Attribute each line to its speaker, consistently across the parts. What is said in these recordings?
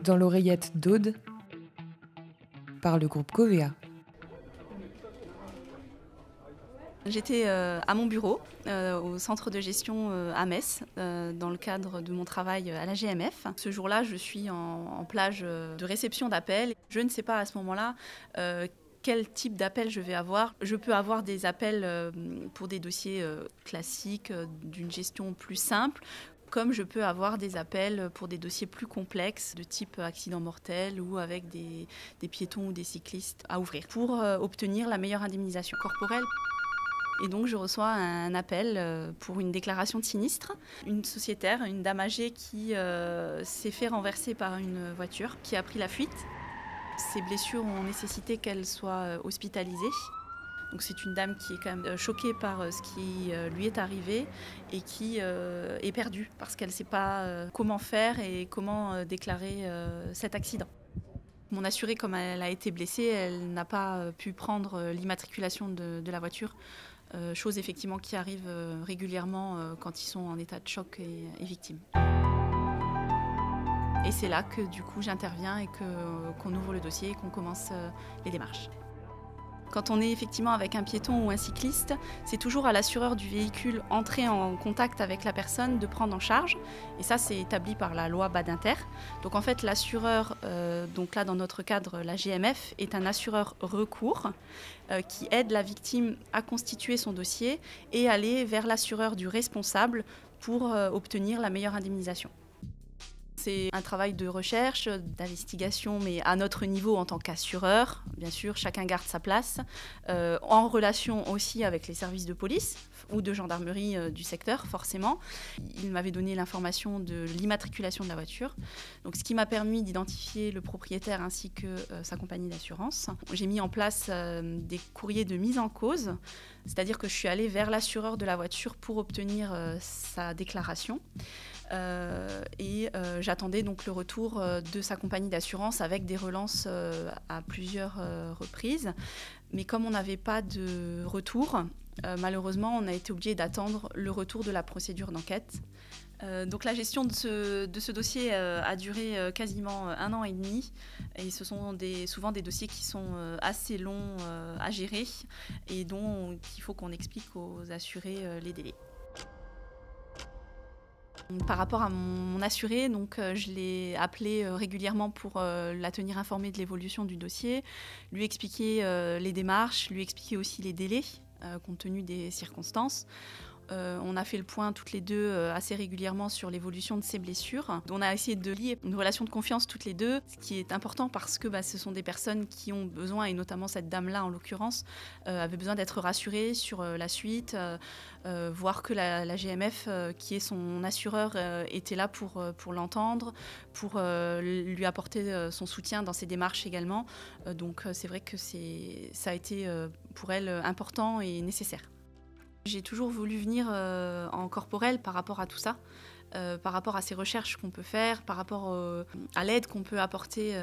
Speaker 1: Dans l'oreillette d'Aude, par le groupe Covea.
Speaker 2: J'étais à mon bureau, au centre de gestion à Metz, dans le cadre de mon travail à la GMF. Ce jour-là, je suis en plage de réception d'appels. Je ne sais pas à ce moment-là quel type d'appel je vais avoir. Je peux avoir des appels pour des dossiers classiques, d'une gestion plus simple, comme je peux avoir des appels pour des dossiers plus complexes, de type accident mortel ou avec des piétons ou des cyclistes à ouvrir, pour obtenir la meilleure indemnisation corporelle. Et donc je reçois un appel pour une déclaration de sinistre. Une sociétaire, une dame âgée qui s'est fait renverser par une voiture, qui a pris la fuite. Ses blessures ont nécessité qu'elle soit hospitalisée. Donc c'est une dame qui est quand même choquée par ce qui lui est arrivé et qui est perdue parce qu'elle ne sait pas comment faire et comment déclarer cet accident. Mon assurée, comme elle a été blessée, elle n'a pas pu prendre l'immatriculation de la voiture. Chose effectivement qui arrive régulièrement quand ils sont en état de choc et victimes. Et c'est là que du coup j'interviens et qu'on ouvre le dossier et qu'on commence les démarches. Quand on est effectivement avec un piéton ou un cycliste, c'est toujours à l'assureur du véhicule entré en contact avec la personne de prendre en charge. Et ça, c'est établi par la loi Badinter. Donc en fait, l'assureur, donc là dans notre cadre, la GMF, est un assureur recours qui aide la victime à constituer son dossier et aller vers l'assureur du responsable pour obtenir la meilleure indemnisation. C'est un travail de recherche, d'investigation, mais à notre niveau en tant qu'assureur. Bien sûr, chacun garde sa place, en relation aussi avec les services de police ou de gendarmerie du secteur, forcément. Il m'avait donné l'information de l'immatriculation de la voiture, donc ce qui m'a permis d'identifier le propriétaire ainsi que sa compagnie d'assurance. J'ai mis en place des courriers de mise en cause, c'est-à-dire que je suis allée vers l'assureur de la voiture pour obtenir sa déclaration. J'attendais donc le retour de sa compagnie d'assurance avec des relances à plusieurs reprises. Mais comme on n'avait pas de retour, malheureusement, on a été obligé d'attendre le retour de la procédure d'enquête. Donc la gestion de ce dossier a duré quasiment 1 an et demi. Et ce sont souvent des dossiers qui sont assez longs à gérer et dont il faut qu'on explique aux assurés les délais. Par rapport à mon assurée, donc, je l'ai appelée régulièrement pour la tenir informée de l'évolution du dossier, lui expliquer les démarches, lui expliquer aussi les délais compte tenu des circonstances. On a fait le point toutes les deux assez régulièrement sur l'évolution de ses blessures. On a essayé de lier une relation de confiance toutes les deux, ce qui est important parce que ce sont des personnes qui ont besoin, et notamment cette dame-là en l'occurrence, avait besoin d'être rassurée sur la suite, voir que la GMF, qui est son assureur, était là pour l'entendre, pour lui apporter son soutien dans ses démarches également. Donc c'est vrai que ça a été pour elle important et nécessaire. J'ai toujours voulu venir en corporel par rapport à tout ça, par rapport à ces recherches qu'on peut faire, par rapport à l'aide qu'on peut apporter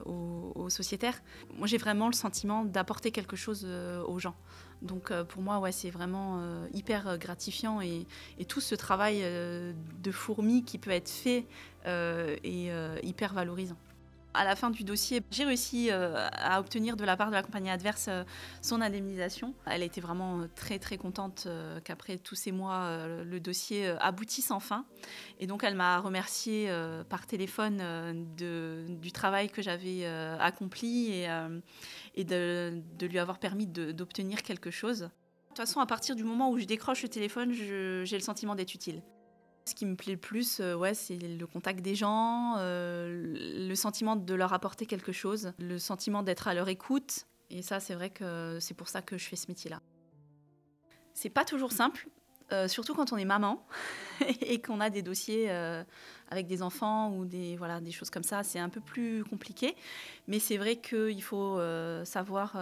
Speaker 2: aux sociétaires. Moi, j'ai vraiment le sentiment d'apporter quelque chose aux gens. Donc pour moi, ouais, c'est vraiment hyper gratifiant et tout ce travail de fourmi qui peut être fait est hyper valorisant. À la fin du dossier, j'ai réussi à obtenir de la part de la compagnie adverse son indemnisation. Elle était vraiment très très contente qu'après tous ces mois, le dossier aboutisse enfin. Et donc elle m'a remercié par téléphone du travail que j'avais accompli et de lui avoir permis d'obtenir quelque chose. De toute façon, à partir du moment où je décroche le téléphone, j'ai le sentiment d'être utile. Ce qui me plaît le plus, c'est le contact des gens, le sentiment de leur apporter quelque chose, le sentiment d'être à leur écoute. Et ça, c'est vrai que c'est pour ça que je fais ce métier-là. C'est pas toujours simple, surtout quand on est maman et qu'on a des dossiers avec des enfants ou des choses comme ça. C'est un peu plus compliqué, mais c'est vrai qu'il faut savoir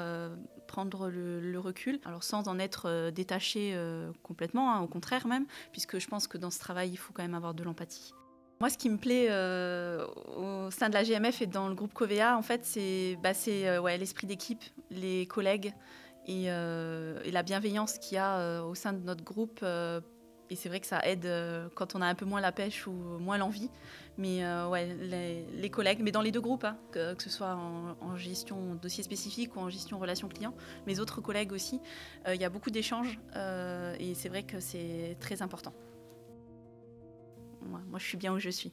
Speaker 2: prendre le recul, alors sans en être détaché complètement, hein, au contraire même, puisque je pense que dans ce travail, il faut quand même avoir de l'empathie. Moi, ce qui me plaît au sein de la GMF et dans le groupe Covea, en fait, c'est l'esprit d'équipe, les collègues et la bienveillance qu'il y a au sein de notre groupe Et c'est vrai que ça aide quand on a un peu moins la pêche ou moins l'envie. Mais ouais, les collègues, mais dans les deux groupes, hein, que ce soit en gestion dossier spécifique ou en gestion relation client, mes autres collègues aussi, il y a beaucoup d'échanges et c'est vrai que c'est très important. Moi, je suis bien où je suis.